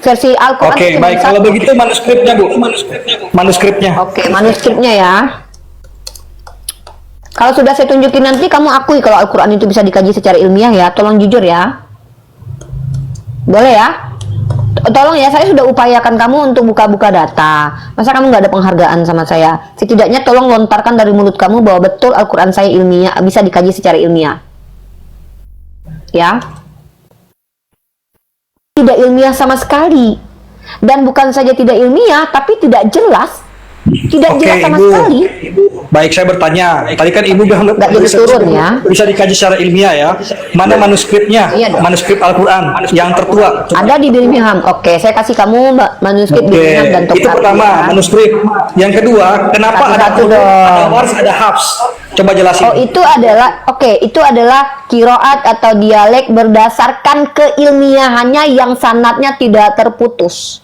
versi Al-Quran. Oke, baik. Kalau begitu manuskripnya, Bu. Manuskripnya. Oke, manuskripnya ya. Kalau sudah saya tunjukin nanti, kamu akui kalau Al-Quran itu bisa dikaji secara ilmiah ya. Tolong jujur ya. Boleh ya? Tolong ya, saya sudah upayakan kamu untuk buka-buka data. Masa kamu nggak ada penghargaan sama saya? Setidaknya tolong lontarkan dari mulut kamu bahwa betul Al-Quran saya ilmiah, bisa dikaji secara ilmiah. Ya. Tidak ilmiah sama sekali. Dan bukan saja tidak ilmiah, tapi tidak jelas. Tidak jelas sama Ibu. sekali. Baik, saya bertanya. Tadi kan Ibu bilang Nggak jadi turun ya. bisa dikaji secara ilmiah ya. Mana manuskripnya? Iya dong. Manuskrip Al-Quran yang tertua. Ada di Birmingham. Oke, saya kasih kamu manuskrip Oke, Birmingham dan itu Tokyo. pertama, manuskrip. Yang kedua, kenapa ada Satu-satu dong. ada wars, ada hafs? Coba jelasin. Oh, itu adalah kiroat atau dialek berdasarkan keilmiahannya yang sanadnya tidak terputus.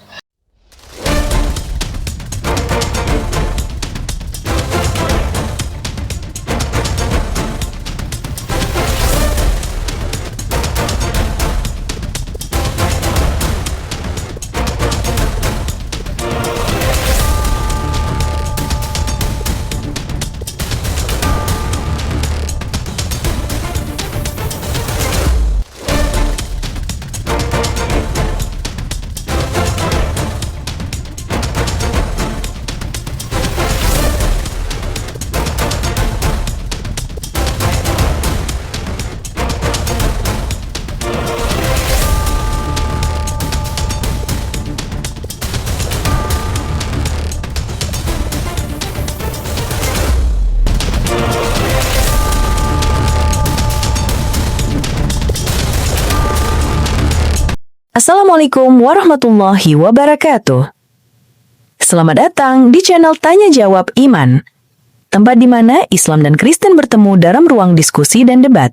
Assalamualaikum warahmatullahi wabarakatuh. Selamat datang di channel Tanya Jawab Iman, tempat di mana Islam dan Kristen bertemu dalam ruang diskusi dan debat.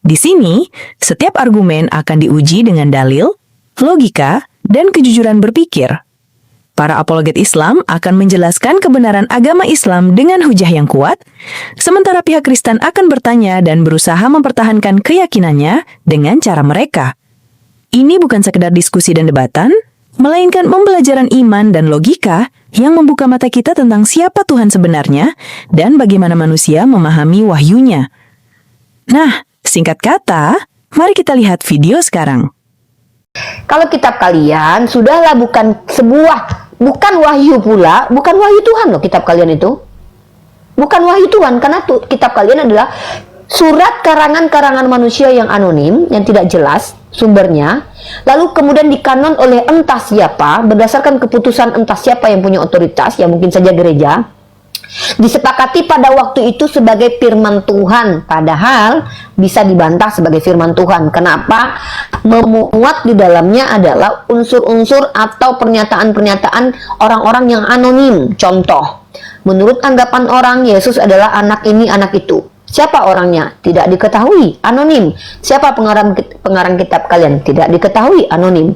Di sini, setiap argumen akan diuji dengan dalil, logika, dan kejujuran berpikir. Para apologet Islam akan menjelaskan kebenaran agama Islam dengan hujah yang kuat, sementara pihak Kristen akan bertanya dan berusaha mempertahankan keyakinannya dengan cara mereka. Ini bukan sekedar diskusi dan debatan, melainkan pembelajaran iman dan logika yang membuka mata kita tentang siapa Tuhan sebenarnya dan bagaimana manusia memahami wahyunya. Nah, singkat kata, mari kita lihat video sekarang. Kalau kitab kalian sudahlah bukan wahyu pula, bukan wahyu Tuhan loh kitab kalian itu. Bukan wahyu Tuhan, karena kitab kalian adalah surat karangan-karangan manusia yang anonim, yang tidak jelas sumbernya, lalu kemudian dikanon oleh entah siapa, berdasarkan keputusan entah siapa yang punya otoritas, ya mungkin saja gereja, disepakati pada waktu itu sebagai firman Tuhan, padahal bisa dibantah sebagai firman Tuhan. Kenapa? Memuat di dalamnya adalah unsur-unsur atau pernyataan-pernyataan orang-orang yang anonim. Contoh, menurut anggapan orang, Yesus adalah anak ini, anak itu. Siapa orangnya? Tidak diketahui, anonim. Siapa pengarang kitab kalian? Tidak diketahui, anonim.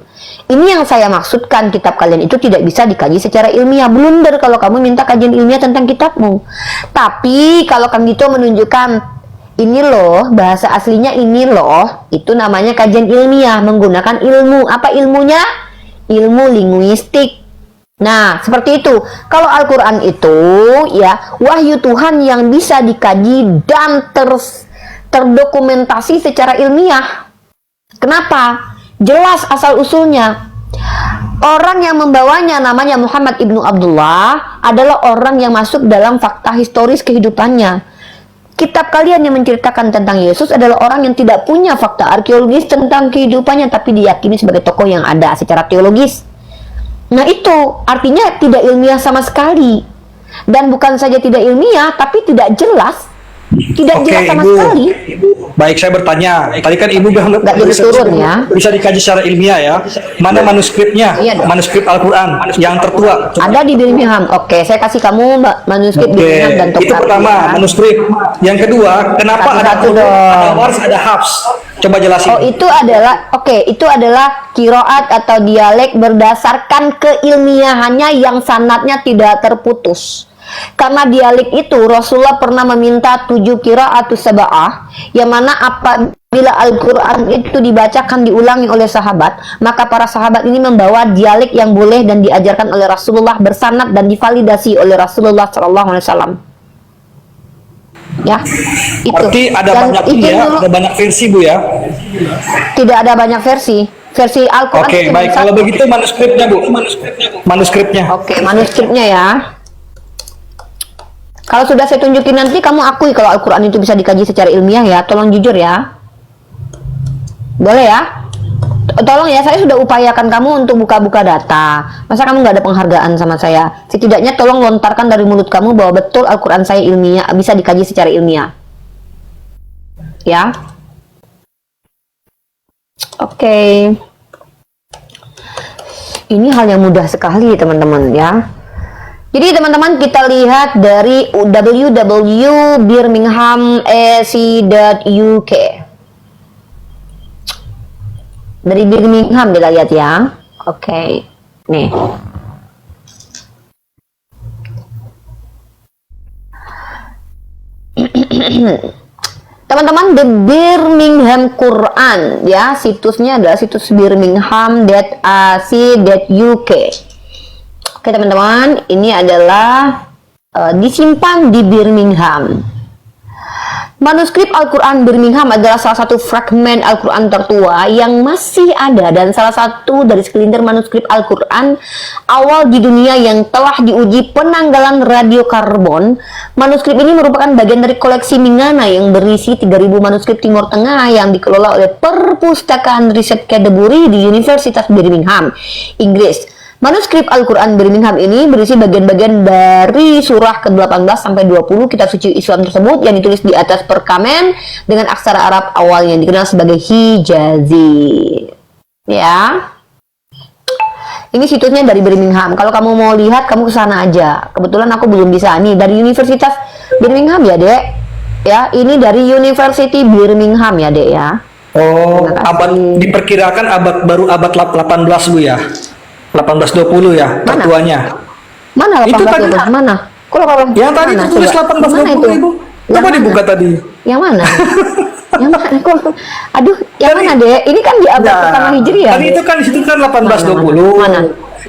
Ini yang saya maksudkan, kitab kalian itu tidak bisa dikaji secara ilmiah. Blunder kalau kamu minta kajian ilmiah tentang kitabmu. Tapi kalau kamu itu menunjukkan, ini loh, bahasa aslinya ini loh, itu namanya kajian ilmiah, menggunakan ilmu. Apa ilmunya? Ilmu linguistik. Nah, seperti itu. Kalau Al-Quran itu, ya, wahyu Tuhan yang bisa dikaji dan terdokumentasi secara ilmiah. Kenapa? Jelas asal-usulnya. Orang yang membawanya namanya Muhammad ibnu Abdullah adalah orang yang masuk dalam fakta historis kehidupannya. Kitab kalian yang menceritakan tentang Yesus adalah orang yang tidak punya fakta arkeologis tentang kehidupannya, tapi diyakini sebagai tokoh yang ada secara teologis. Nah, itu artinya tidak ilmiah sama sekali. Dan bukan saja tidak ilmiah, tapi tidak jelas. Tidak jelas sama sekali. Baik, saya bertanya. Tadi kan Ibu bilang Nggak jadi turun ya. bisa dikaji secara ilmiah ya. Mana manuskripnya? Iya dong. Manuskrip Al-Quran yang tertua. Ada di Birmingham. Oke, saya kasih kamu manuskrip Birmingham dan Itu Tokyo. pertama, manuskrip. Yang kedua, kenapa Satu-satu ada dong. wars, ada hafs? Coba jelasin. Oh, itu adalah kiroat atau dialek berdasarkan keilmiahannya yang sanadnya tidak terputus. Karena dialek itu Rasulullah pernah meminta 7 qira'atus sab'ah, yang mana Bila Al-Quran itu dibacakan, diulangi oleh sahabat, maka para sahabat ini membawa dialek yang boleh dan diajarkan oleh Rasulullah, bersanad dan divalidasi oleh Rasulullah SAW. Ya, itu. Berarti ada Dan banyak itu ya, dulu ada banyak versi Bu ya. tidak ada banyak versi. Versi Al-Quran Oke, cuma baik. satu. Kalau begitu manuskripnya Bu. Manuskripnya. Oke, manuskripnya ya. Kalau sudah saya tunjukin nanti, kamu akui kalau Al-Quran itu bisa dikaji secara ilmiah ya. Tolong jujur ya. Boleh ya? Tolong ya, saya sudah upayakan kamu untuk buka-buka data. Masa kamu nggak ada penghargaan sama saya? Setidaknya tolong lontarkan dari mulut kamu bahwa betul Al-Quran saya ilmiah, bisa dikaji secara ilmiah. Ya? Oke. Ini hal yang mudah sekali teman-teman ya. Jadi teman-teman, kita lihat dari www.birmingham.ac.uk. Dari Birmingham kita lihat ya. Oke. Nih. Teman-teman, The Birmingham Quran ya, situsnya adalah situs birmingham.ac.uk. Oke teman-teman, ini adalah disimpan di Birmingham. Manuskrip Al-Quran Birmingham adalah salah satu fragmen Al-Quran tertua yang masih ada dan salah satu dari segelintir manuskrip Al-Quran awal di dunia yang telah diuji penanggalan radiokarbon. Manuskrip ini merupakan bagian dari koleksi Mingana yang berisi 3.000 manuskrip Timur Tengah yang dikelola oleh Perpustakaan Riset Canterbury di Universitas Birmingham, Inggris. Manuskrip Al-Quran Birmingham ini berisi bagian-bagian dari surah ke-18 sampai 20 kitab suci Islam tersebut yang ditulis di atas perkamen dengan aksara Arab awal yang dikenal sebagai Hijazi. Ya. Ini situsnya dari Birmingham. Kalau kamu mau lihat, kamu ke sana aja. Kebetulan aku belum bisa. Nih, dari Universitas Birmingham ya, Dek. Ya, ini dari University Birmingham ya, Dek ya. Oh, diperkirakan baru abad 18 Bu ya. 1820 ya, tertuanya. Mana 18 itu tadi, mana? Kalau yang tadi mana? tertulis Coba. 1820 Ibu. Coba dibuka tadi. Yang mana? Yang mana? Aduh, yang mana, Dek? Ini kan di abad pertama Hijriah. Tadi itu kan di situ kan 1820. Mana?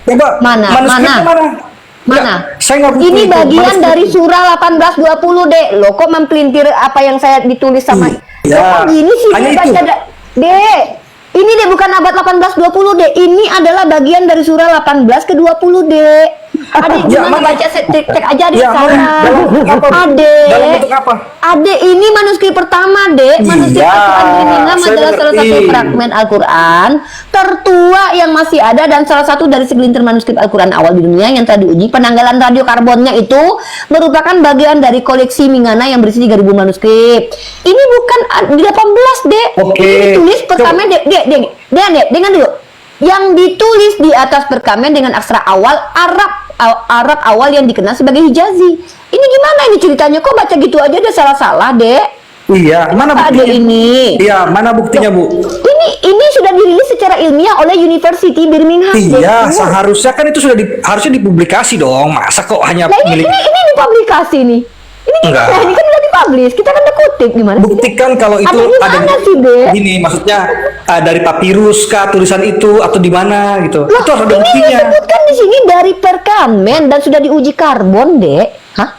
Coba Mana? Mana? Saya nggak Ini bagian dari surah 1820, Dek. Loh, kok mempelintir apa yang saya ditulis sama? Ya. Kok gini sih, Hanya Dek, itu. Dek. Ini deh bukan abad 1820, Dek. Ini adalah bagian dari surah 18 ke 20, Dek. Adik, gimana baca cek aja di sana. Dalam bentuk apa? Adek, ini manuskrip pertama, Dek. Manuskrip Al-Quran Birmingham adalah salah satu fragmen Al-Quran tertua yang masih ada dan salah satu dari segelintir manuskrip Al-Quran awal di dunia yang telah diuji penanggalan radiokarbonnya itu merupakan bagian dari koleksi Mingana yang berisi 3.000 manuskrip. Ini bukan di 18, Dek. Oke. Ini ditulis perkamen, Dek, dengar dulu. Yang ditulis di atas perkamen dengan aksara awal Arab awal yang dikenal sebagai Hijazi. Ini gimana ini ceritanya? Kok baca gitu aja udah salah-salah, Dek? Iya, mana Ada buktinya? ini. Iya, mana buktinya, Bu? Ini sudah dirilis secara ilmiah oleh University Birmingham. Iya, Dek. seharusnya kan itu sudah harusnya dipublikasi dong. Masa kok hanya Nah, milik? ini dipublikasi nih. Ini Enggak. gimana? Ini kan udah dipublish. Kita kan udah kutip gimana? sih, Dek? Buktikan kalau itu Ada di mana sih, Dek? Gini, maksudnya dari papirus kah tulisan itu atau di mana gitu. Loh, itu harus ada ini buktinya. disebutkan di sini dari perkamen dan sudah diuji karbon, Dek. Hah?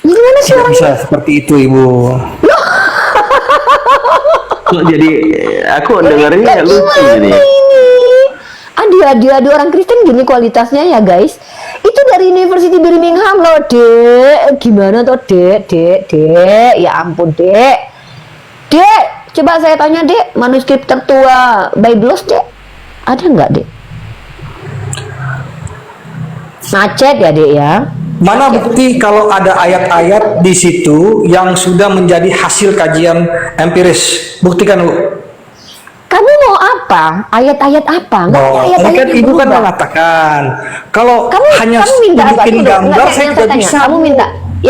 Gimana sih Tidak orang bisa seperti itu, Ibu. Kok jadi aku dengarnya lucu Gimana nih. ini? Aduh, orang Kristen gini kualitasnya ya, guys. Itu dari University Birmingham loh, Dek. Gimana tuh, Dek? Ya ampun, Dek. Dek, coba saya tanya, Dek, manuskrip tertua Biblos, Dek. Ada nggak, Dek? Macet ya, Dek ya? Mana bukti kalau ada ayat-ayat di situ yang sudah menjadi hasil kajian empiris? Buktikan, Bu. Kamu mau apa? Ayat-ayat apa? Nggak ada ayat-ayat kan yang Ibu kan berubah. mengatakan kalau hanya kamu minta apa? bikin Tunggu, gambar enggak, saya yang tidak tanya. bisa.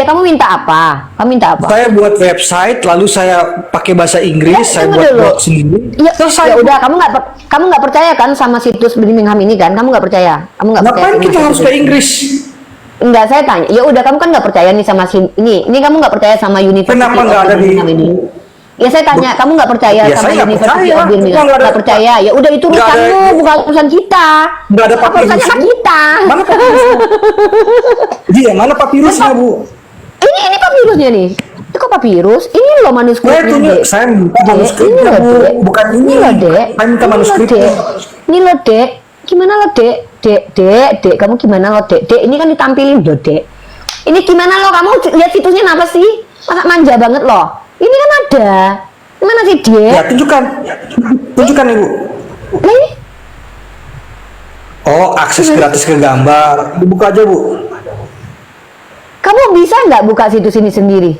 Kamu minta apa? Kamu minta apa? Saya buat website, lalu saya pakai bahasa Inggris, saya tunggu buat dulu. blog sendiri. Ya, Selesai. ya udah, kamu nggak percaya kan sama situs Birmingham ini kan? Kamu nggak percaya? Kamu nggak percaya? Ngapain sama kita harus situs ke ini? Inggris? Enggak, saya tanya. Ya udah, kamu kan nggak percaya nih sama ini kamu nggak percaya sama University Kenapa of nggak ada di- Birmingham ini? Ya saya tanya, kamu nggak percaya Ya, sama saya nggak University percaya. of Birmingham? Nggak ada- Nggak percaya? Ya udah itu nggak ada- urusanmu, bukan urusan kita. Nggak ada Apa urusannya sama papirusnya. kita? Mana papirusnya? Dia mana papirusnya, Bu? Ini papirusnya nih. Itu kok papirus? Ini loh Saya manuskripnya, tunjuk, Dek. saya minta Dek, manuskripnya, ini loh, Bu. Dek. Bukan ini. loh, Dek. Saya minta Ini loh, manuskripnya. Dek. Ini loh, Dek. Gimana loh, Dek? Dek, kamu gimana loh, Dek? Dek, ini kan ditampilin loh, Dek. Ini gimana loh, kamu lihat situsnya apa sih? Masa manja banget loh. Ini kan ada. Gimana sih, Dek? Ya, tunjukkan. Tunjukkan, Ibu. Nah, ini Oh, akses gratis ke gambar. Dibuka aja, Bu. kamu bisa nggak buka situs ini sendiri?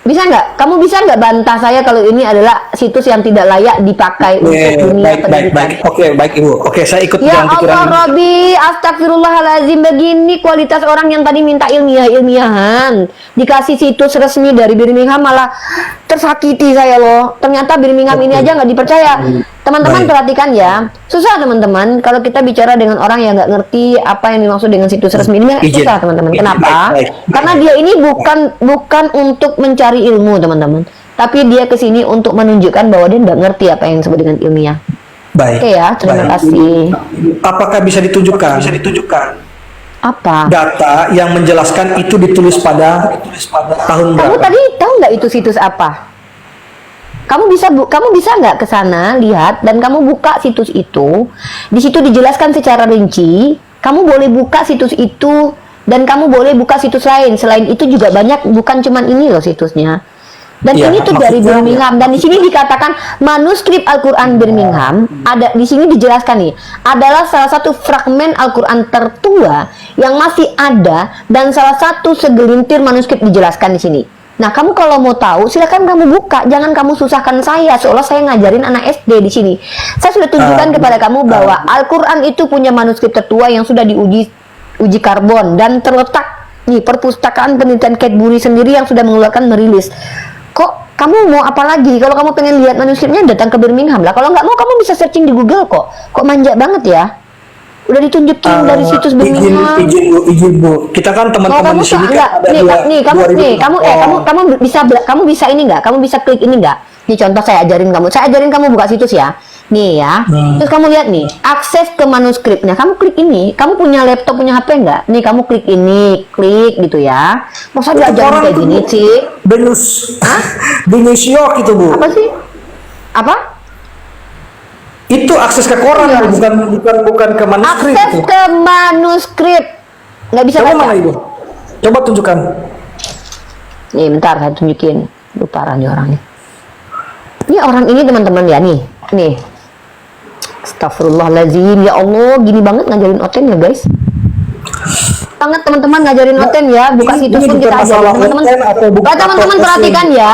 Bisa nggak? Kamu bisa nggak bantah saya kalau ini adalah situs yang tidak layak dipakai untuk dunia pendidikan? Baik. Oke, baik, Ibu. Oke, saya ikut Ya dengan pikiran Allah Ibu. Robbi, astagfirullahaladzim, begini kualitas orang yang tadi minta ilmiah-ilmiahan dikasih situs resmi dari Birmingham malah tersakiti saya loh. Ternyata Birmingham ini aja nggak dipercaya. Teman-teman Baik. perhatikan ya, susah teman-teman kalau kita bicara dengan orang yang nggak ngerti apa yang dimaksud dengan situs resmi ini Izin. susah teman-teman. Izin. Kenapa? Baik. Karena dia ini bukan untuk mencari ilmu teman-teman, tapi dia kesini untuk menunjukkan bahwa dia nggak ngerti apa yang disebut dengan ilmiah. Baik. Oke ya, terima Baik. kasih. Apakah bisa ditunjukkan? Apa? Data yang menjelaskan itu ditulis pada tahun Kamu berapa? tadi tahu nggak itu situs apa? Kamu bisa nggak ke sana lihat dan kamu buka situs itu. Di situ dijelaskan secara rinci. Kamu boleh buka situs itu dan kamu boleh buka situs lain. Selain itu juga banyak, bukan cuman ini loh situsnya. Dan Ya, ini tuh dari maksudnya- Birmingham, dan di sini dikatakan manuskrip Al-Qur'an Birmingham ada di sini dijelaskan nih, adalah salah satu fragmen Al-Qur'an tertua yang masih ada dan salah satu segelintir manuskrip dijelaskan di sini. Nah, kamu kalau mau tahu silakan kamu buka, jangan kamu susahkan saya seolah saya ngajarin anak SD di sini. Saya sudah tunjukkan kepada kamu bahwa Al-Qur'an itu punya manuskrip tertua yang sudah uji karbon dan terletak nih perpustakaan penelitian Cadbury sendiri yang sudah mengeluarkan merilis. Kok kamu mau apa lagi? Kalau kamu pengen lihat manuskripnya datang ke Birmingham lah. Kalau nggak mau kamu bisa searching di Google kok. Kok manja banget ya? Udah ditunjukin dari situs Birmingham. Izin, Bu. Kita kan Oh, teman-teman kamu di sini enggak kan ada nih, dua- nih kamu 2000 nih kamu platform. kamu bisa ini enggak? Kamu bisa klik ini enggak? Nih contoh saya ajarin kamu. Saya ajarin kamu buka situs ya. Nih ya. Terus kamu lihat nih, akses ke manuskripnya. Kamu klik ini. Kamu punya laptop, punya HP enggak? Nih kamu klik ini, klik gitu ya. Masa Itu diajarin orang kayak tuh, gini Bu. sih? Denus. Denus York itu, Bu. Apa sih? Apa? Itu akses ke koran, Bu, bukan ke manuskrip Akses itu. ke manuskrip. Nggak bisa Coba baca. mana, Ibu? Coba tunjukkan. Nih, bentar saya tunjukin. Lu parah nih orangnya. Ini orang ini teman-teman ya nih. Nih. Astagfirullahaladzim. Ya Allah, gini banget ngajarin Oten ya guys. Banget teman-teman ngajarin Oten ya. Buka ini situs pun bukan kita ajarin masalah teman-teman. Oten atau buka Nah, teman-teman toko perhatikan sih. ya.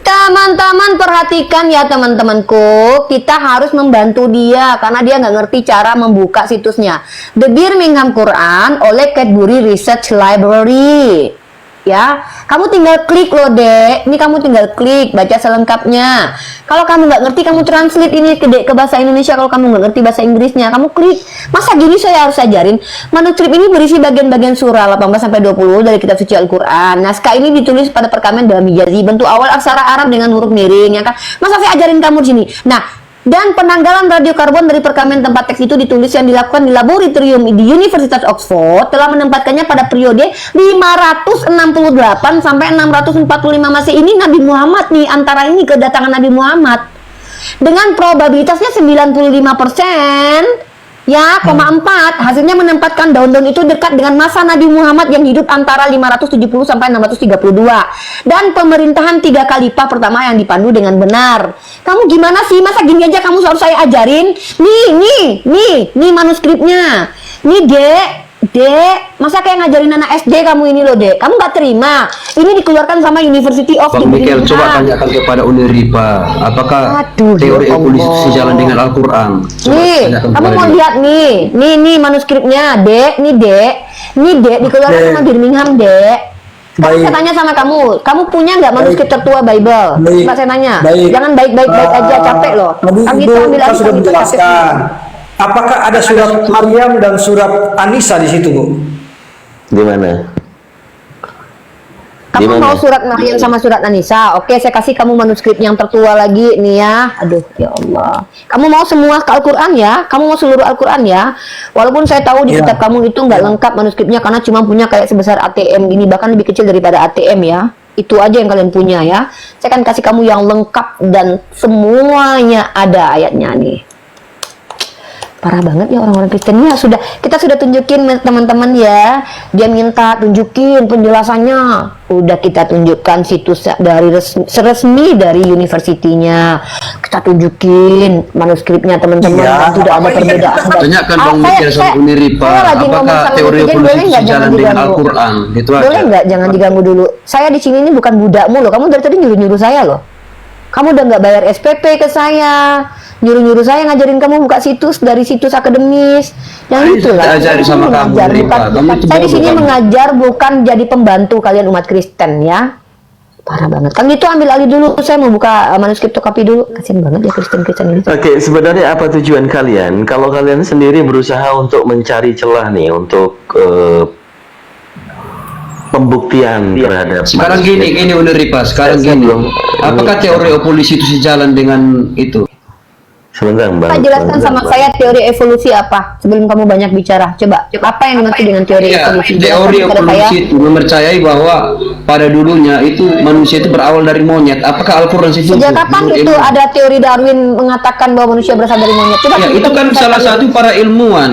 Teman-teman perhatikan ya teman-temanku. Kita harus membantu dia karena dia nggak ngerti cara membuka situsnya. The Birmingham Quran oleh Cadbury Research Library. Ya, kamu tinggal klik loh dek. Ini kamu tinggal klik, baca selengkapnya. Kalau kamu nggak ngerti, kamu translate ini ke dek ke bahasa Indonesia. Kalau kamu nggak ngerti bahasa Inggrisnya, kamu klik. Masa gini saya harus ajarin? Manuskrip ini berisi bagian-bagian surah 18-20 dari kitab suci Al-Quran. Naskah ini ditulis pada perkamen dalam hijazi, bentuk awal aksara Arab dengan huruf miring, ya kan? Masa saya ajarin kamu di sini? Nah, dan penanggalan radiokarbon dari perkamen tempat teks itu ditulis yang dilakukan di laboratorium di Universitas Oxford telah menempatkannya pada periode 568 sampai 645 Masehi. Ini Nabi Muhammad nih, antara ini kedatangan Nabi Muhammad dengan probabilitasnya 95%. Ya, 4 hasilnya menempatkan daun-daun itu dekat dengan masa Nabi Muhammad yang hidup antara 570 sampai 632 dan pemerintahan 3 khalifah pertama yang dipandu dengan benar. Kamu gimana sih? Masa gini aja kamu harus saya ajarin? Nih manuskripnya. Nih, Dek, masa kayak ngajarin anak SD kamu ini loh, Dek. Kamu nggak terima. Ini dikeluarkan sama University of Bang Michael, Birmingham. coba tanyakan kepada Uniriba, apakah Aduh, teori ya evolusi Allah. sejalan dengan Al-Quran? Coba Nih, tanyakan kamu kepada mau dia. lihat nih manuskripnya, Dek, Dek, dikeluarkan Dek. sama Birmingham, Dek. Sekarang Baik. saya tanya sama kamu punya nggak manuskrip tertua Bible? Baik. Coba saya nanya, Baik. jangan baik aja, capek loh. Tadi Kan Ibu kita ambil kan alih sudah kan kita capek. menjelaskan. Apakah ada surat Maryam dan surat Anisa di situ, Bu? Di mana? Kamu Di mana? mau surat Maryam sama surat An-Nisa? Oke, saya kasih kamu manuskrip yang tertua lagi nih ya. Aduh, ya Allah. Kamu mau semua Al-Quran ya? Kamu mau seluruh Al-Quran ya? Walaupun saya tahu di kitab kamu itu nggak lengkap manuskripnya karena cuma punya kayak sebesar ATM gini, bahkan lebih kecil daripada ATM ya. Itu aja yang kalian punya ya. Saya akan kasih kamu yang lengkap dan semuanya ada ayatnya nih. Parah banget ya orang-orang Kristen ya. Kita sudah tunjukin teman-teman ya. Dia minta tunjukin penjelasannya. Udah kita tunjukkan situs dari resmi dari universitinya. Kita tunjukin manuskripnya teman-teman. Iya, Sudah ada perbedaan. Tanyakan dong penjelasan Uniripa, apakah teori evolusi sejalan dengan Al-Quran? Gitu aja. Boleh nggak? Jangan diganggu dulu. Saya di sini ini bukan budakmu loh. Kamu dari tadi nyuruh-nyuruh saya loh. Kamu udah nggak bayar SPP ke saya, nyuruh-nyuruh saya ngajarin kamu buka situs dari situs akademis, yang Ayo, itulah. saya ajari sama kamu, Ripa. Kamu itu Saya di bodoh sini kamu. mengajar bukan jadi pembantu kalian umat Kristen ya. Parah banget. Kan itu ambil alih dulu. Saya mau buka manuskrip Tokapi dulu. Kasian banget ya Kristen-Kristen ini. Oke, sebenarnya apa tujuan kalian? Kalau kalian sendiri berusaha untuk mencari celah nih untuk pembuktian terhadap Sekarang gini Uniripa, sekarang gini. Apakah teori evolusi itu sejalan dengan itu? Sebentar, Bang. Pak jelaskan Bang, sama Bang. saya teori evolusi apa sebelum kamu banyak bicara. Coba apa yang dimaksud dengan teori Ya, evolusi? teori Jelaskan kepada saya. evolusi itu mempercayai bahwa pada dulunya itu manusia itu berawal dari monyet. Apakah Al-Quran setuju? Sejak kapan Menurut itu ilmu? ada teori Darwin mengatakan bahwa manusia berasal dari monyet? Coba Ya, itu tunjukkan kan kepada salah saya. satu para ilmuwan.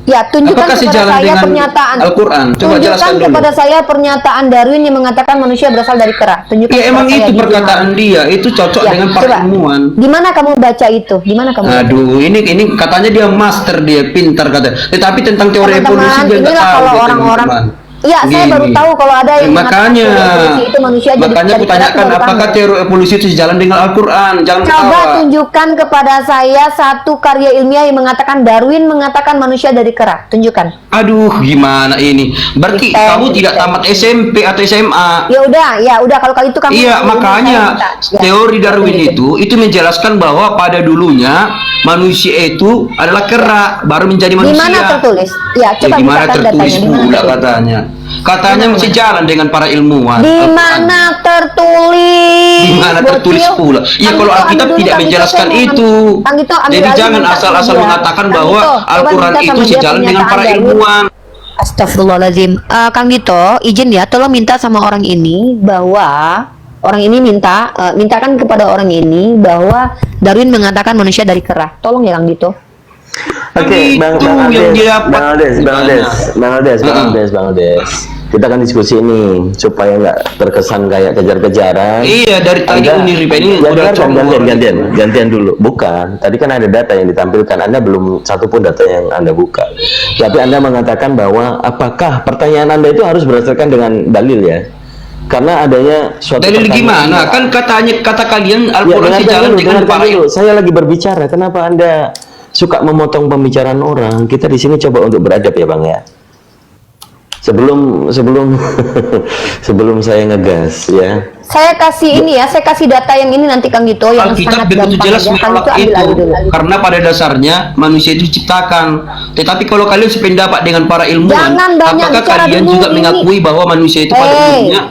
Ya, tunjukkan Apakah kepada sejalan saya dengan pernyataan Al-Quran? Coba tunjukkan jelaskan dulu. kepada saya pernyataan Darwin yang mengatakan manusia berasal dari kera. Tunjukkan Ya kepada emang saya itu di perkataan mana. dia, itu cocok Ya, dengan para coba. ilmuwan. Di mana kamu baca itu? Di mana kamu? baca? Aduh, ini katanya dia master, dia pintar katanya. Tetapi tentang teori Teman-teman, evolusi dia nggak inilah tahu. kalau dia, orang-orang. teman-teman. Iya, saya baru Gini. tahu kalau ada yang mengatakan makanya teori evolusi itu manusia jadi makanya dari aku kera, tanyakan baru apakah tahu. teori evolusi itu sejalan dengan Al-Quran? Jangan Coba ketawa. tunjukkan kepada saya satu karya ilmiah yang mengatakan Darwin mengatakan manusia dari kera. Tunjukkan. Aduh, gimana ini? Berarti Kristen, kamu tidak Kristen. tamat SMP atau SMA. Ya udah kalau kali itu kamu. Iya, makanya Ya, teori Darwin betul. itu menjelaskan bahwa pada dulunya manusia itu adalah kera, baru menjadi Di manusia. mana tertulis? Ya, coba di mana bukakan tertulis datanya. Di mana pula tertulis? katanya. Katanya Di mana? masih jalan dengan para ilmuwan. Di Al-Quran. mana tertulis? Di mana tertulis Bocil? pula? Iya, Kang kalau Gito, Alkitab ambil dulu, tidak Kang Gito, menjelaskan saya mau itu. Kang Gito, ambil Jadi alih, jangan minta asal-asal sama dia. mengatakan Kang bahwa Gito, coba Al-Quran minta itu sama dia sejalan dengan pernyataan para Darwin. ilmuwan. Astagfirullahaladzim. Kang Gito, izin ya, tolong minta sama orang ini bahwa orang ini mintakan kepada orang ini bahwa Darwin mengatakan manusia dari kera. Tolong ya Kang Gito. Oke, Bang Itu yang Aldes, didapat. Bang Aldes. Kita akan diskusi ini supaya nggak terkesan kayak kejar-kejaran. Iya, dari tadi Anda- Uniripa ini udah congor. gantian dulu. Bukan, tadi kan ada data yang ditampilkan. Anda belum satupun data yang Anda buka. Tapi Anda mengatakan bahwa apakah pertanyaan Anda itu harus berdasarkan dengan dalil ya? Karena adanya suatu Dalil pertanyaan- gimana? Kan kata kalian Ya, Al-Quran dengarkan sejalan dulu, dengan dengarkan para dulu. ilmuwan. Saya lagi berbicara. Kenapa Anda suka memotong pembicaraan orang? Kita di sini coba untuk beradab ya, Bang ya. Sebelum sebelum saya ngegas ya. Saya kasih ini ya, saya kasih data yang ini nanti Kang Gito yang Alkitab sangat begitu gampang jelas aja. Kang menolak Gito ambil itu alih dulu. karena pada dasarnya manusia itu diciptakan. Tetapi kalau kalian sependapat dengan para ilmuwan, Jangan banyak apakah bicara kalian dulu, juga ini. mengakui bahwa manusia itu pada Hey. umumnya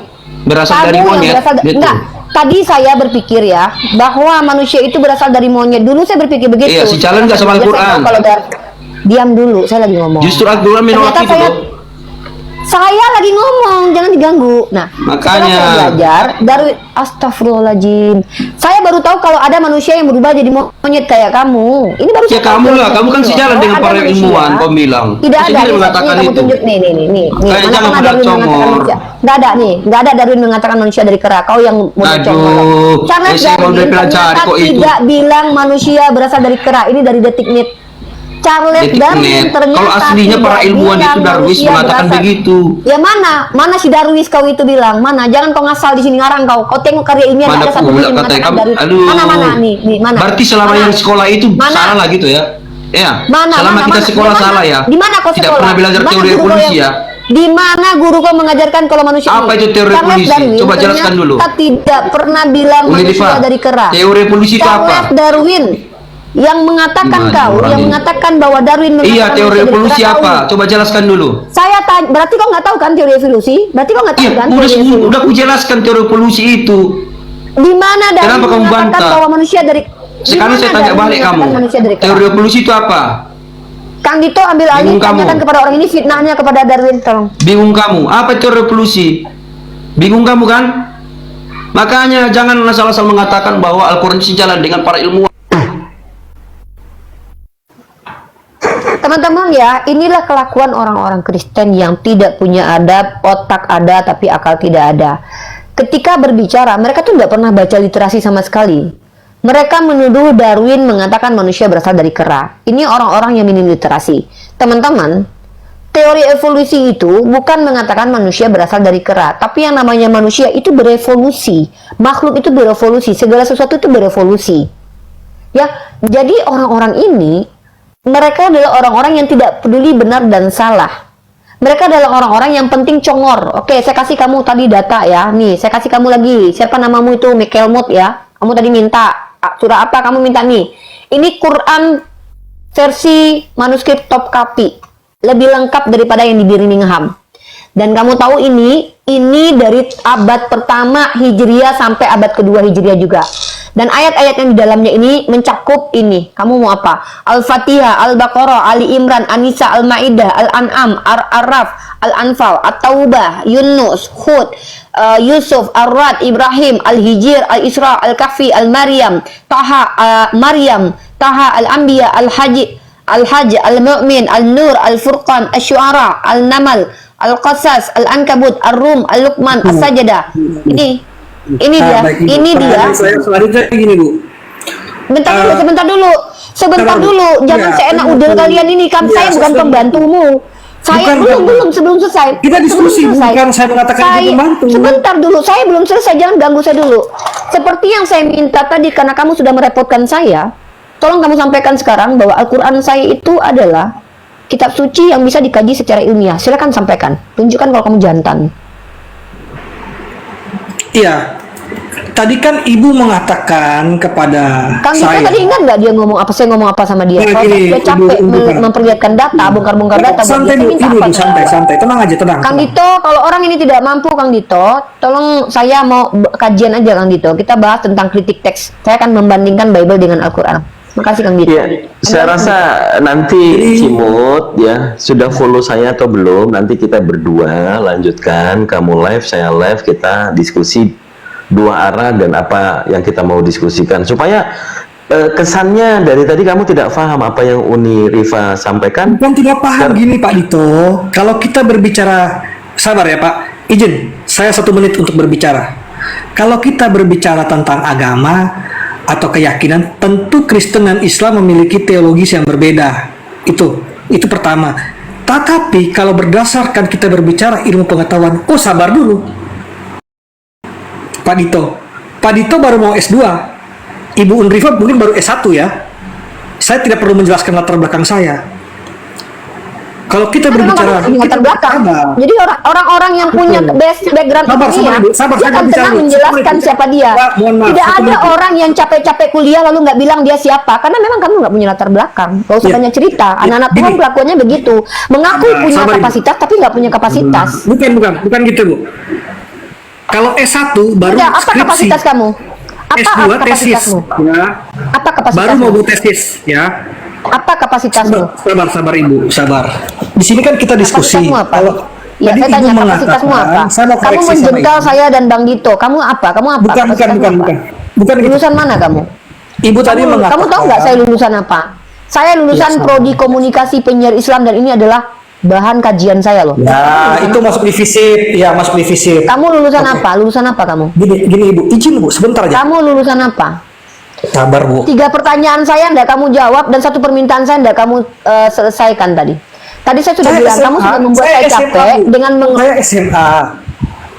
berasal dari Kamu yang monyet? berasal Gitu. enggak. Tadi saya berpikir ya bahwa manusia itu berasal dari monyet. Dulu saya berpikir begitu. Iya, sejalan nggak sama Saya tahu Al-Quran? Kalau diam dulu, saya lagi ngomong. Justru Al-Quran menolak Ternyata itu saya- loh. Saya lagi ngomong, jangan diganggu. Nah, Makanya. setelah saya belajar dari astagfirullahaladzim. Saya baru tahu kalau ada manusia yang berubah jadi monyet kayak kamu. Ini baru Ya saya tahu kamu lah, dari kamu kan video. sejalan Kalau dengan ada para manusia- ilmuwan, kau bilang. Tidak Di ada. sini Nih, mengatakan kamu itu. tunjuk nih. Kayak Mana jangan pernah pada Darwin mengatakan congor. manusia? Nggak ada nih, nggak ada Darwin mengatakan manusia dari kera. Kau yang mau Aduh, congor. Charles saya mau Darwin belajar ternyata kok itu. tidak bilang manusia berasal dari kera. Ini dari Detiknet. Charles Detiknet. Darwin ternyata Kalau aslinya para tidak ilmuwan bilang itu Darwis manusia mengatakan berasal. begitu. Ya mana si Darwis kau itu bilang? Mana? Jangan kau ngasal di sini ngarang kau. Kau tengok karya ilmiah Mana ada satu pula yang katanya mengatakan kamu? Darwis. Aduh. Mana nih mana? Berarti selama Mana? yang sekolah itu Mana? salah lah gitu ya? Ya. Mana? Selama mana, kita mana? sekolah Di mana? salah ya? Di mana kau Tidak sekolah? pernah belajar Di mana teori guru kau evolusi yang- ya? Di mana guru kau mengajarkan kalau manusia Apa ini? itu teori Charles evolusi? Darwin Coba jelaskan ternyata dulu. tidak pernah bilang Unirifa, manusia dari kera. teori evolusi itu Charles apa? Darwin Yang mengatakan yang mengatakan bahwa Darwin Iya, mengatakan teori manusia evolusi dari kera, apa? tahu. Coba jelaskan dulu. Saya tanya, berarti kau nggak tahu kan teori evolusi? Berarti kau nggak tahu Iya, kan teori evolusi? udah aku jelaskan teori evolusi itu. Di mana Darwin Kenapa kamu mengatakan bantah? bahwa manusia dari Sekarang saya tanya balik kamu. Manusia dari kera? Teori evolusi itu apa? Kang Dito ambil alih, Bingung kamu. tanyakan kepada orang ini fitnahnya kepada Darwin, tolong. Bingung kamu? Apa teori evolusi? Bingung kamu kan? Makanya jangan asal-asal mengatakan bahwa Al-Quran sejalan dengan para ilmuwan. Teman-teman ya, inilah kelakuan orang-orang Kristen yang tidak punya adab, otak ada tapi akal tidak ada. Ketika berbicara, mereka tuh nggak pernah baca literasi sama sekali. Mereka menuduh Darwin mengatakan manusia berasal dari kera. Ini orang-orang yang minim literasi. Teman-teman, teori evolusi itu bukan mengatakan manusia berasal dari kera, tapi yang namanya manusia itu berevolusi. Makhluk itu berevolusi, segala sesuatu itu berevolusi. Ya, jadi orang-orang ini mereka adalah orang-orang yang tidak peduli benar dan salah. Mereka adalah orang-orang yang penting congor. Oke, saya kasih kamu tadi data ya. Nih, saya kasih kamu lagi. Siapa namamu itu? Mikelmut ya. Kamu tadi minta. Surah apa kamu minta nih? Ini Quran versi manuskrip top copy. Lebih lengkap daripada yang di Birmingham. Dan kamu tahu ini dari abad pertama Hijriah sampai abad kedua Hijriah juga. Dan ayat-ayat yang di dalamnya ini mencakup ini. Kamu mau apa? Al-Fatihah, Al-Baqarah, Ali Imran, An-Nisa, Al-Maidah, Al-An'am, Ar-Araf, Al-Anfal, At-Taubah, Yunus, Hud, Yusuf, Ar-Rad, Ibrahim, Al-Hijr, Al-Isra, Al-Kahfi, Al-Maryam, Taha, Maryam, Taha, Al-Anbiya, Al-Hajj, Al-Mu'min, Al-Nur, Al-Furqan, Asy-Syu'ara, Al-Namal, Al-Qasas, Al-Ankabut, Ar-Rum, Al-Luqman, As-Sajdah. Ini dia, baik, Ibu. ini dia. Saya selanjutnya gini, Bu. Sebentar dulu. Jangan Ya, seenak udel kalian ini kan. Ya, Saya bukan sesuai. pembantumu. Saya belum sebelum selesai. Kita diskusi, Sebelum selesai. bukan saya mengatakan itu pembantu. Sebentar dulu, saya belum selesai. Jangan ganggu saya dulu. Seperti yang saya minta tadi, karena kamu sudah merepotkan saya. Tolong kamu sampaikan sekarang bahwa Al-Quran saya itu adalah kitab suci yang bisa dikaji secara ilmiah. Silakan sampaikan. Tunjukkan kalau kamu jantan. Iya. Tadi kan Ibu mengatakan kepada Kang Dito saya. tadi ingat nggak dia ngomong apa? Saya ngomong apa sama dia? Nah, Kalau gini, dia capek Ibu kan. memperlihatkan data, bongkar-bongkar data. Santai buat Bu, dia, saya minta Ibu, apa? santai. Tenang aja, tenang. Kang Dito, kalau orang ini tidak mampu, Kang Dito, tolong saya mau kajian aja, Kang Dito. Kita bahas tentang kritik teks. Saya akan membandingkan Bible dengan Al-Quran. Makasih, Kang Dito. Iya, saya rasa nanti Cimut ya sudah follow saya atau belum, nanti kita berdua lanjutkan, kamu live, saya live, kita diskusi dua arah dan apa yang kita mau diskusikan supaya kesannya dari tadi kamu tidak paham apa yang Uni Rifa sampaikan. Bukan tidak paham gini Pak Dito. Kalau kita berbicara, sabar ya Pak, izin saya 1 menit untuk berbicara. Kalau kita berbicara tentang agama atau keyakinan, tentu Kristen dan Islam memiliki teologis yang berbeda. Itu pertama. Tetapi kalau berdasarkan kita berbicara ilmu pengetahuan, sabar dulu. Pak Dito baru mau S2. Ibu Unrifa mungkin baru S1 ya. Saya tidak perlu menjelaskan latar belakang saya. Kalau kita berbicara latar belakang. Jadi orang-orang yang punya background ilmiah, dia akan tenang menjelaskan siapa dia. Tidak ada orang yang capek-capek kuliah lalu nggak bilang dia siapa, karena memang kamu nggak punya latar belakang. Gak usah banyak cerita. Anak-anak Tuhan kelakuannya begitu, mengaku punya kapasitas tapi nggak punya kapasitas. Bukan gitu Bu. Kalau S1 baru Udah, apa skripsi. kapasitas kamu? S2 tesis ya. Apa kapasitasmu? Baru mau buat tesis ya. Apa kapasitasmu? Sabar Ibu, sabar. Di sini kan kita diskusi. Kapasitasmu apa? Kalau Ya, tadi saya tanya Ibu kapasitasmu mengatakan, apa? saya mau Kamu koreksi sama menjengkal Ibu. saya dan Bang Dito. Kamu apa? Bukan. Bukan gitu. Lulusan mana kamu? Ibu tadi mengatakan. Kamu tahu nggak saya lulusan apa? Saya lulusan Ya, prodi komunikasi penyiar Islam dan ini adalah bahan kajian saya loh. Ya, itu masuk divisi. Ya, masuk divisi. Kamu lulusan Oke. apa? Lulusan apa kamu? Gini Ibu, izin Bu, sebentar aja. Kamu lulusan apa? Sabar Bu. 3 pertanyaan saya nggak kamu jawab dan 1 permintaan saya nggak kamu selesaikan tadi. Tadi saya sudah bilang kamu sudah membuat saya capek dengan Saya SMA.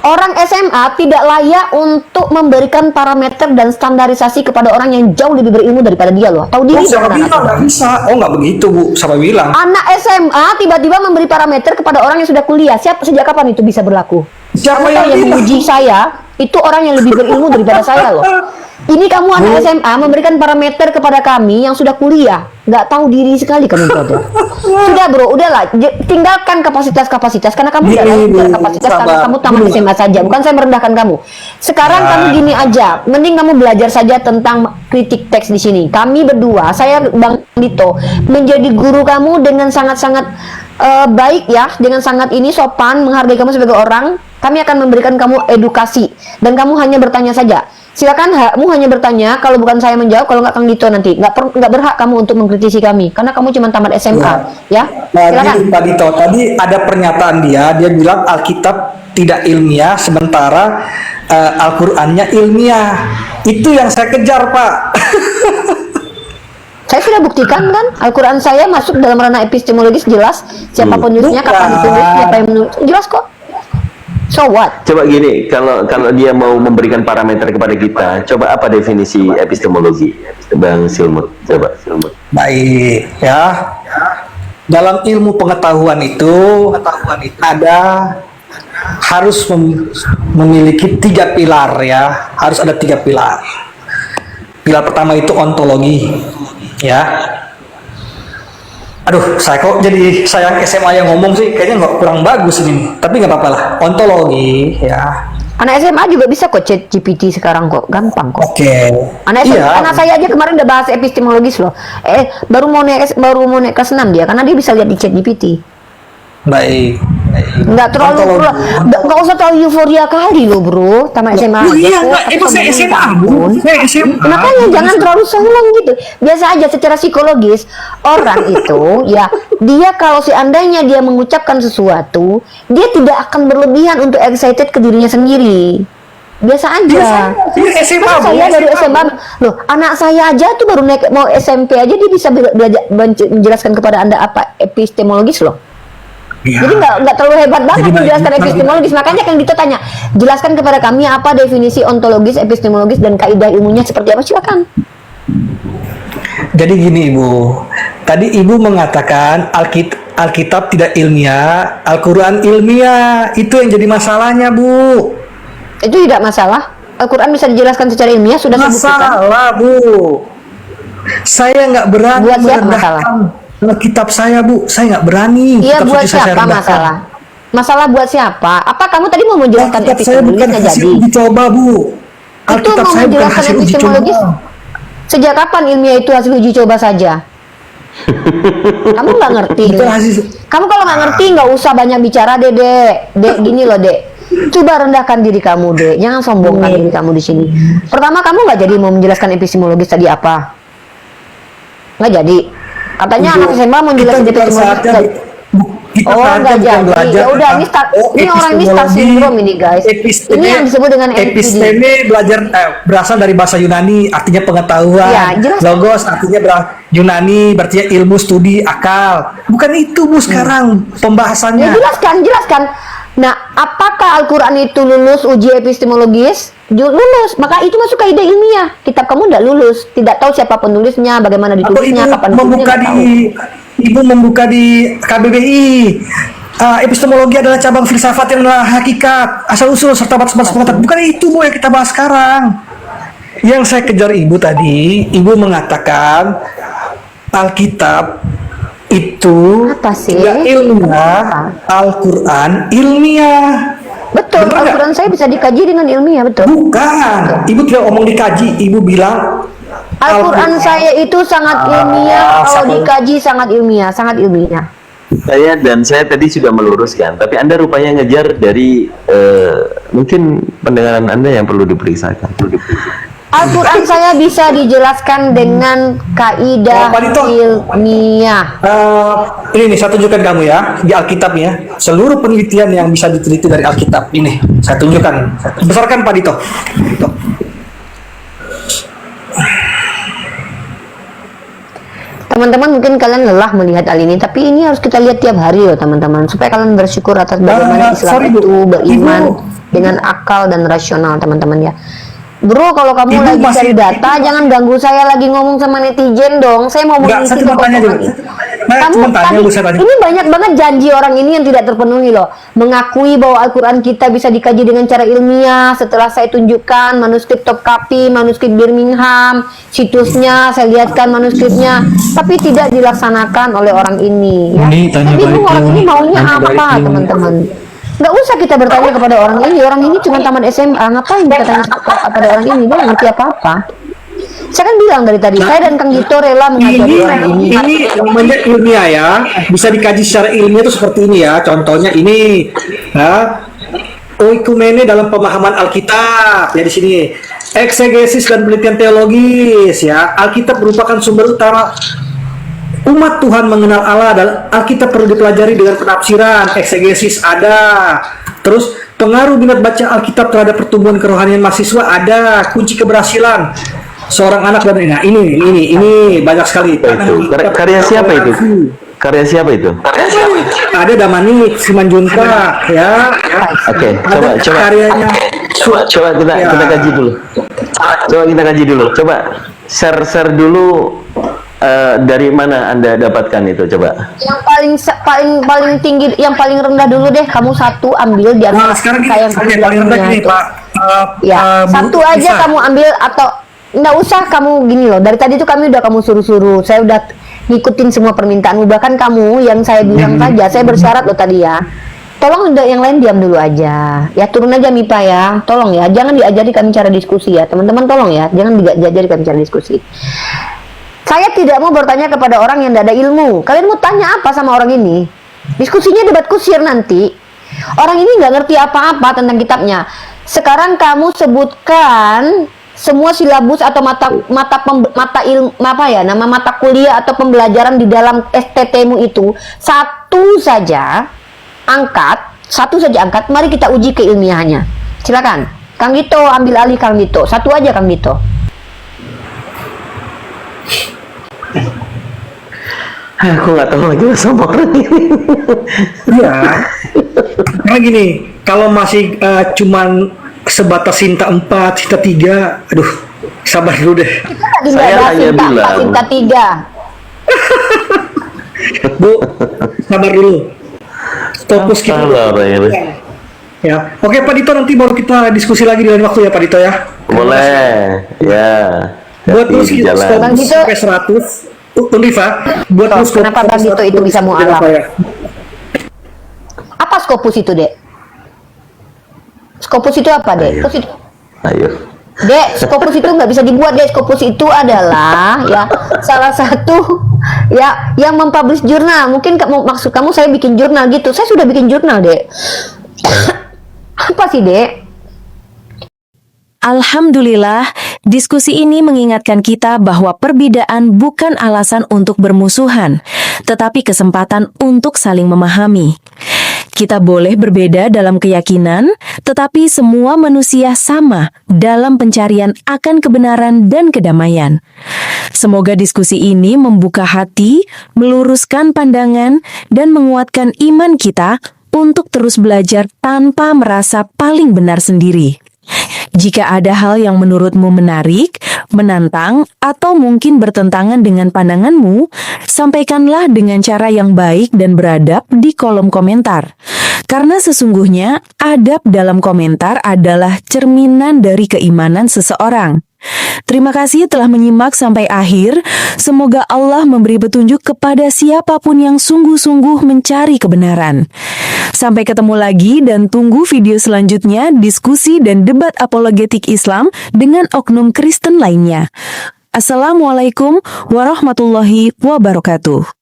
Orang SMA tidak layak untuk memberikan parameter dan standarisasi kepada orang yang jauh lebih berilmu daripada dia loh. Tahu diri Siapa bukan bilang anak nggak bisa? Nggak begitu Bu. Siapa bilang? Anak SMA tiba-tiba memberi parameter kepada orang yang sudah kuliah. Sejak kapan itu bisa berlaku? Siapa Kamu tahu yang yang bilang? menguji saya itu orang yang lebih berilmu daripada saya loh. Ini kamu anak SMA memberikan parameter kepada kami yang sudah kuliah, nggak tahu diri sekali kamu itu ada. Sudah bro, udahlah, tinggalkan kapasitas karena kamu udah kapasitas karena kamu tamat SMA saja. Bukan saya merendahkan kamu. Sekarang kamu gini aja, mending kamu belajar saja tentang kritik teks di sini. Kami berdua, saya Bang Dito, menjadi guru kamu dengan sangat-sangat baik ya, dengan sangat ini sopan, menghargai kamu sebagai orang. Kami akan memberikan kamu edukasi dan kamu hanya bertanya saja. Silakan kamu hanya bertanya, kalau bukan saya menjawab, kalau nggak Kang Dito nanti nggak berhak kamu untuk mengkritisi kami karena kamu cuma tamat SMA ya. Silakan. Pak Dito tadi ada pernyataan dia bilang Alkitab tidak ilmiah sementara Al-Qur'annya ilmiah. Itu yang saya kejar, Pak. Saya sudah buktikan kan, Al-Quran saya masuk dalam ranah epistemologis, jelas siapa penulisnya, kapan ditulis, siapa yang menulis, jelas kok. So what? Coba gini, kalau dia mau memberikan parameter kepada kita, coba apa definisi epistemologi, Bang Silmut? Coba Silmut. Baik, ya. Dalam ilmu pengetahuan itu ada harus memiliki 3 pilar ya, harus ada 3 pilar. Pilar pertama itu ontologi, ya. Aduh, saya kok jadi sayang SMA yang ngomong sih, kayaknya nggak kurang bagus ini. Tapi nggak apa-apa lah, ontologi, ya. Anak SMA juga bisa kok chat GPT sekarang kok, gampang kok. Oke. Anak saya aja kemarin udah bahas epistemologis loh. Baru mau naik kelas 6 dia, karena dia bisa lihat di chat GPT. Baik. Nggak terlalu, nggak usah terlalu euforia kali loh bro, tamat SMA. Iya, itu saya SMA, Bu. Saya SMA. Makanya jangan terlalu sombong gitu. Biasa aja secara psikologis orang itu ya, dia kalau seandainya dia mengucapkan sesuatu, dia tidak akan berlebihan untuk excited ke dirinya sendiri. Biasa aja. SMA, Masa saya baru SMA loh, anak saya aja tuh baru naik mau SMP aja dia bisa belajar menjelaskan kepada Anda apa epistemologis loh. Ya. Jadi nggak terlalu hebat banget menjelaskan epistemologis. Makanya kan Dito tanya, jelaskan kepada kami apa definisi ontologis, epistemologis, dan kaidah ilmunya seperti apa, silakan. Jadi gini Ibu, tadi Ibu mengatakan Alkitab tidak ilmiah, Al-Quran ilmiah, itu yang jadi masalahnya Bu. Itu tidak masalah. Al-Quran bisa dijelaskan secara ilmiah, sudah saya buktikan. Masalah Bu, saya nggak berani Buat siapa merendahkan Alkitab saya Bu, saya nggak berani. Iya, Kitab buat suci saya siapa rendahkan. masalah? Masalah buat siapa? Apa kamu tadi mau menjelaskan Alkitab saya bukan epistemologisnya hasil jadi? uji coba Bu. Itu Alkitab mau saya bukan menjelaskan hasil uji coba. epistemologis? Sejak kapan ilmiah itu hasil uji coba saja? Kamu nggak ngerti. Itu hasil. Kamu kalau nggak ngerti nggak usah banyak bicara deh, Dek. Gini loh, Dek. Coba rendahkan diri kamu, Dek. Jangan sombongkan diri kamu di sini. Pertama, kamu nggak jadi mau menjelaskan epistemologis tadi apa? Nggak jadi. Katanya Ibu, anak SMA mau kita menjelaskan bukan epistemologis. saatnya kita Oh, saatnya nggak bukan jadi. belajar Ya udah, ini tentang, ini orang ini star epistemologi, syndrome ini, guys. Ini yang disebut dengan NPD. episteme belajar berasal dari bahasa Yunani, artinya pengetahuan. Ya, jelas. Logos artinya Yunani, berarti ilmu, studi, akal. Bukan itu Bu sekarang pembahasannya. Ya, jelaskan. Nah, apakah Al-Quran itu lulus uji epistemologis? Lulus, maka itu masuk kaidah ilmiah. Kitab kamu tidak lulus, tidak tahu siapa penulisnya, bagaimana Atau ditulisnya, Ibu kapan membuka ditulisnya, di Ibu membuka di KBBI. Epistemologi adalah cabang filsafat yang adalah hakikat, asal usul serta batas-batas pengetahuan. Bukan itu Bu yang kita bahas sekarang. Yang saya kejar Ibu tadi, Ibu mengatakan Alkitab itu Apa sih? tidak ilmiah, Al-Quran ilmiah. Betul, Betul nggak? Al-Quran saya bisa dikaji dengan ilmiah, betul. Bukan, Ibu tidak ngomong dikaji, Ibu bilang Al-Quran saya itu sangat ilmiah, kalau dikaji sangat ilmiah, sangat ilmiah. Saya tadi sudah meluruskan, tapi Anda rupanya ngejar dari mungkin pendengaran Anda yang perlu diperiksakan. Al-Quran saya bisa dijelaskan dengan kaidah Pak Dito. ilmiah. Ini nih, saya tunjukkan kamu ya di Alkitab ya. Seluruh penelitian yang bisa diteliti dari Alkitab ini, saya tunjukkan. Besarkan Pak Dito. Teman-teman mungkin kalian lelah melihat hal ini, tapi ini harus kita lihat tiap hari loh teman-teman, supaya kalian bersyukur atas bagaimana Islam sorry, Bu. itu beriman Ibu. dengan akal dan rasional teman-teman ya. Bro, kalau kamu Ibu lagi masih- cari data, jangan ganggu saya lagi ngomong sama netizen dong. Saya mau Enggak, mengisi saya cuma tanya dulu. kekosongan ini. Nah, Kamu cuma tanya, tadi, Bu, saya tanya. ini banyak banget janji orang ini yang tidak terpenuhi loh. Mengakui bahwa Al-Quran kita bisa dikaji dengan cara ilmiah. Setelah saya tunjukkan manuskrip top copy, manuskrip Birmingham, situsnya, saya lihatkan manuskripnya, tapi tidak dilaksanakan oleh orang ini. Ya. Ini tanya Saya bingung balik orang dulu. ini maunya Tanya balik apa, dulu. teman-teman. Nggak usah kita bertanya kepada orang ini. Orang ini cuma taman SMA. Ngapain kita tanya kepada orang ini? Dia nggak ngerti apa-apa. Saya kan bilang dari tadi, saya dan Kang Gito rela mengajari orang ini. Ini namanya ilmiah ya, bisa dikaji secara ilmiah itu seperti ini ya. Contohnya ini, ya, oikumene dalam pemahaman Alkitab ya di sini. Eksegesis dan penelitian teologis ya. Alkitab merupakan sumber utama umat Tuhan mengenal Allah, dan Alkitab perlu dipelajari dengan penafsiran. Eksegesis ada. Terus pengaruh minat baca Alkitab terhadap pertumbuhan kerohanian mahasiswa ada. Kunci keberhasilan seorang anak dan ini banyak sekali. Apa itu? Karya siapa itu? Karya siapa itu? Ada Damani Simanjunta ya. Oke, Ada coba karyanya. coba kita kaji dulu. Coba kita kaji dulu. Coba share dulu dari mana Anda dapatkan itu, coba. Yang paling tinggi, yang paling rendah dulu deh. Kamu satu ambil di Nah, antara sekarang saya yang gini, paling rendah punya gini, itu. Pak. Ya, Bu satu aja Lisa. kamu ambil, atau nggak usah kamu gini loh. Dari tadi tuh kami udah kamu suruh-suruh. Saya udah ngikutin semua permintaanmu. Bahkan kamu yang saya bilang saja, saya bersyarat loh tadi ya. Tolong udah yang lain diam dulu aja. Ya turun aja MIPA ya. Tolong ya, jangan diajari kami cara diskusi ya. Teman-teman tolong ya, jangan diajari kami cara diskusi. Saya tidak mau bertanya kepada orang yang tidak ada ilmu. Kalian mau tanya apa sama orang ini? Diskusinya debat kusir nanti. Orang ini nggak ngerti apa-apa tentang kitabnya. Sekarang kamu sebutkan semua silabus atau mata kuliah atau pembelajaran di dalam STT-mu itu. Satu saja angkat. Mari kita uji keilmiahannya. Silakan, Kang Gito, ambil alih Kang Gito. Satu aja Kang Gito. Aku nggak tahu lagi sama orang ini. Iya. Karena gini, kalau masih cuman sebatas Sinta 4, Sinta 3, aduh, sabar dulu deh. Kita tadi Saya nggak ada hanya Sinta 4, bilang. Sinta 3. Bu, sabar dulu. Fokus kita. Sabar, ya. Ya. Oke, Pak Dito, nanti baru kita diskusi lagi di lain waktu ya, Pak Dito ya. Boleh, ya. Buat Hati terus di kita jalan. Bang Dito. sampai 100. Rifa, buat Oh, terus kenapa Bang Dito itu bisa mualaf? apa ya? Apa Scopus itu, Dek? Scopus itu apa, Dek? Ayo. Ayo. Dek, Scopus itu nggak bisa dibuat, Dek. Scopus itu adalah ya salah satu ya yang mempublish jurnal. Mungkin maksud kamu saya bikin jurnal gitu. Saya sudah bikin jurnal, Dek. Apa sih, Dek? Alhamdulillah, diskusi ini mengingatkan kita bahwa perbedaan bukan alasan untuk bermusuhan, tetapi kesempatan untuk saling memahami. Kita boleh berbeda dalam keyakinan, tetapi semua manusia sama dalam pencarian akan kebenaran dan kedamaian. Semoga diskusi ini membuka hati, meluruskan pandangan, dan menguatkan iman kita untuk terus belajar tanpa merasa paling benar sendiri. Jika ada hal yang menurutmu menarik, menantang, atau mungkin bertentangan dengan pandanganmu, sampaikanlah dengan cara yang baik dan beradab di kolom komentar. Karena sesungguhnya, adab dalam komentar adalah cerminan dari keimanan seseorang. Terima kasih telah menyimak sampai akhir. Semoga Allah memberi petunjuk kepada siapapun yang sungguh-sungguh mencari kebenaran. Sampai ketemu lagi dan tunggu video selanjutnya diskusi dan debat apologetik Islam dengan oknum Kristen lainnya. Assalamualaikum warahmatullahi wabarakatuh.